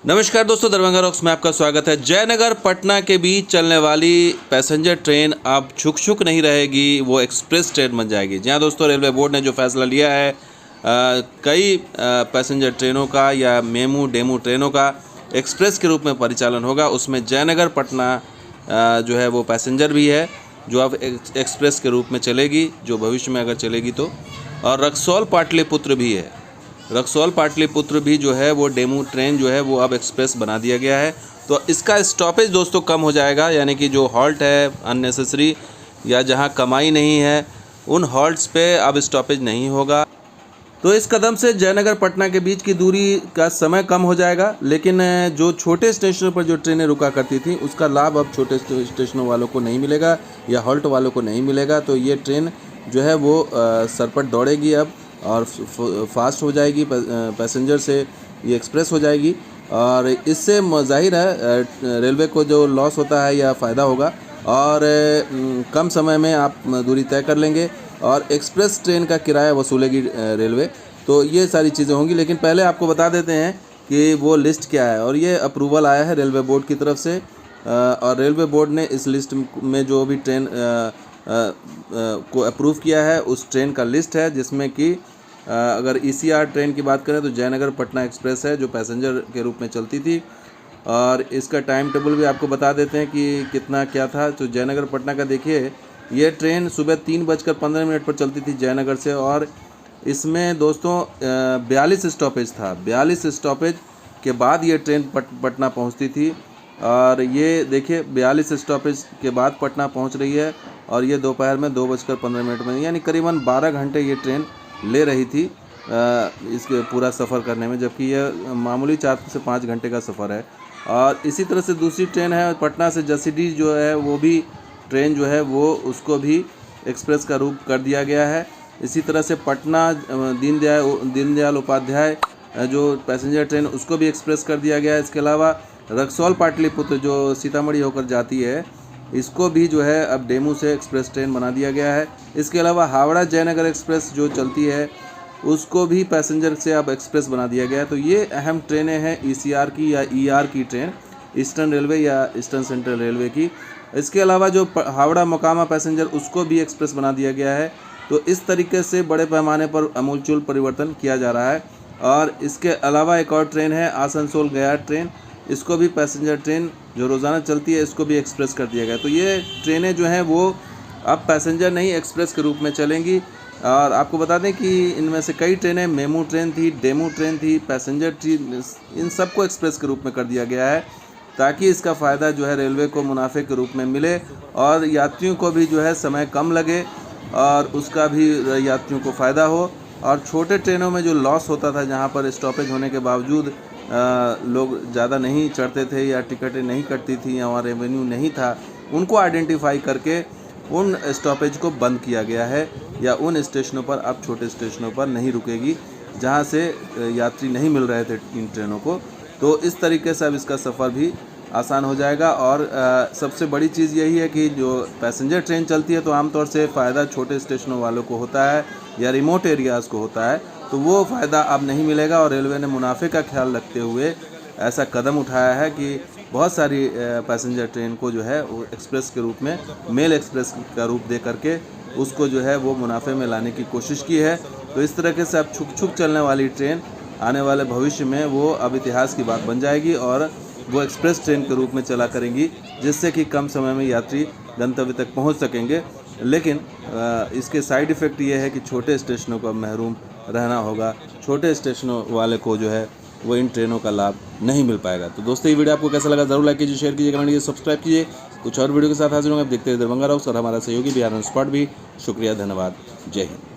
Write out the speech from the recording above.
नमस्कार दोस्तों, दरभंगा रॉक्स में आपका स्वागत है। जयनगर पटना के बीच चलने वाली पैसेंजर ट्रेन अब छुक छुक नहीं रहेगी, वो एक्सप्रेस ट्रेन बन जाएगी। जी हाँ दोस्तों, रेलवे बोर्ड ने जो फैसला लिया है कई पैसेंजर ट्रेनों का या मेमू डेमू ट्रेनों का एक्सप्रेस के रूप में परिचालन होगा। उसमें जयनगर पटना जो है वो पैसेंजर भी है, जो अब एक्सप्रेस के रूप में चलेगी, जो भविष्य में अगर चलेगी तो। और रक्सौल पाटलिपुत्र भी है, रक्सौल पाटलिपुत्र भी जो है वो डेमू ट्रेन जो है वो अब एक्सप्रेस बना दिया गया है। तो इसका स्टॉपेज दोस्तों कम हो जाएगा, यानी कि जो हॉल्ट है अननेसेसरी या जहां कमाई नहीं है उन हॉल्ट्स पे अब स्टॉपेज नहीं होगा। तो इस कदम से जयनगर पटना के बीच की दूरी का समय कम हो जाएगा, लेकिन जो छोटे स्टेशनों पर जो ट्रेनें रुका करती थी उसका लाभ अब छोटे स्टेशनों वालों को नहीं मिलेगा या हॉल्ट वालों को नहीं मिलेगा। तो ये ट्रेन जो है वो सरपट दौड़ेगी अब और फास्ट हो जाएगी, पैसेंजर से ये एक्सप्रेस हो जाएगी। और इससे जाहिर है रेलवे को जो लॉस होता है या फ़ायदा होगा और कम समय में आप दूरी तय कर लेंगे और एक्सप्रेस ट्रेन का किराया वसूलेगी रेलवे। तो ये सारी चीज़ें होंगी, लेकिन पहले आपको बता देते हैं कि वो लिस्ट क्या है। और ये अप्रूवल आया है रेलवे बोर्ड की तरफ से और रेलवे बोर्ड ने इस लिस्ट में जो भी ट्रेन को अप्रूव किया है उस ट्रेन का लिस्ट है, जिसमें कि अगर ECR ट्रेन की बात करें तो जयनगर पटना एक्सप्रेस है जो पैसेंजर के रूप में चलती थी। और इसका टाइम टेबल भी आपको बता देते हैं कि कितना क्या था। तो जयनगर पटना का देखिए, ये ट्रेन सुबह 3:15 पर चलती थी जयनगर से और इसमें दोस्तों 42 स्टॉपेज था। 42 स्टॉपेज के बाद ये ट्रेन पटना पहुंचती थी। और ये देखिए 42 स्टॉपेज के बाद पटना पहुंच रही है और ये दोपहर में 2:15 में, यानी करीबन 12 घंटे ये ट्रेन ले रही थी इसके पूरा सफ़र करने में, जबकि यह मामूली 4 से 5 घंटे का सफ़र है। और इसी तरह से दूसरी ट्रेन है पटना से जसीडीह जो है, वो भी ट्रेन जो है वो उसको भी एक्सप्रेस का रूप कर दिया गया है। इसी तरह से पटना दीनदयाल उपाध्याय जो पैसेंजर ट्रेन उसको भी एक्सप्रेस कर दिया गया है। इसके अलावा रक्सौल पाटलिपुत्र जो सीतामढ़ी होकर जाती है, इसको भी जो है अब डेमू से एक्सप्रेस ट्रेन बना दिया गया है। इसके अलावा हावड़ा जयनगर एक्सप्रेस जो चलती है उसको भी पैसेंजर से अब एक्सप्रेस बना दिया गया है। तो ये अहम ट्रेनें हैं ECR की या ER की ट्रेन, ईस्टर्न रेलवे या ईस्टर्न सेंट्रल रेलवे की। इसके अलावा जो हावड़ा मोकामा पैसेंजर उसको भी एक्सप्रेस बना दिया गया है। तो इस तरीके से बड़े पैमाने पर अमूलचूल परिवर्तन किया जा रहा है। और इसके अलावा एक और ट्रेन है आसनसोल गया ट्रेन, इसको भी पैसेंजर ट्रेन जो रोज़ाना चलती है इसको भी एक्सप्रेस कर दिया गया। तो ये ट्रेनें जो हैं वो अब पैसेंजर नहीं एक्सप्रेस के रूप में चलेंगी। और आपको बता दें कि इनमें से कई ट्रेनें मेमू ट्रेन थी, डेमू ट्रेन थी, पैसेंजर ट्रेन, इन सबको एक्सप्रेस के रूप में कर दिया गया है, ताकि इसका फ़ायदा जो है रेलवे को मुनाफे के रूप में मिले और यात्रियों को भी जो है समय कम लगे और उसका भी यात्रियों को फ़ायदा हो। और छोटे ट्रेनों में जो लॉस होता था, जहाँ पर स्टॉपेज होने के बावजूद लोग ज़्यादा नहीं चढ़ते थे या टिकटें नहीं कटती थी या वहाँ रेवेन्यू नहीं था, उनको आइडेंटिफाई करके उन स्टॉपेज को बंद किया गया है या उन स्टेशनों पर अब छोटे स्टेशनों पर नहीं रुकेगी जहाँ से यात्री नहीं मिल रहे थे इन ट्रेनों को। तो इस तरीके से अब इसका सफ़र भी आसान हो जाएगा। और सबसे बड़ी चीज़ यही है कि जो पैसेंजर ट्रेन चलती है तो आमतौर से फ़ायदा छोटे स्टेशनों वालों को होता है या रिमोट एरियाज़ को होता है, तो वो फ़ायदा अब नहीं मिलेगा। और रेलवे ने मुनाफे का ख्याल रखते हुए ऐसा कदम उठाया है कि बहुत सारी पैसेंजर ट्रेन को जो है वो एक्सप्रेस के रूप में, मेल एक्सप्रेस का रूप दे करके उसको जो है वो मुनाफे में लाने की कोशिश की है। तो इस तरीके से अब छुक छुक चलने वाली ट्रेन आने वाले भविष्य में वो अब इतिहास की बात बन जाएगी और वो एक्सप्रेस ट्रेन के रूप में चला करेंगी, जिससे कि कम समय में यात्री गंतव्य तक पहुंच सकेंगे। लेकिन इसके साइड इफ़ेक्ट ये है कि छोटे स्टेशनों को अब महरूम रहना होगा, छोटे स्टेशनों वाले को जो है वो इन ट्रेनों का लाभ नहीं मिल पाएगा। तो दोस्तों, ये वीडियो आपको कैसा लगा ज़रूर लाइक कीजिए, शेयर कीजिए, कमेंट कीजिए, सब्सक्राइब कीजिए। कुछ और वीडियो के साथ हाजिर होंगे। आप देखते हैं दरभंगा रॉक्स और हमारा सहयोगी बिहार ऑन स्पॉट भी। शुक्रिया, धन्यवाद, जय हिंद।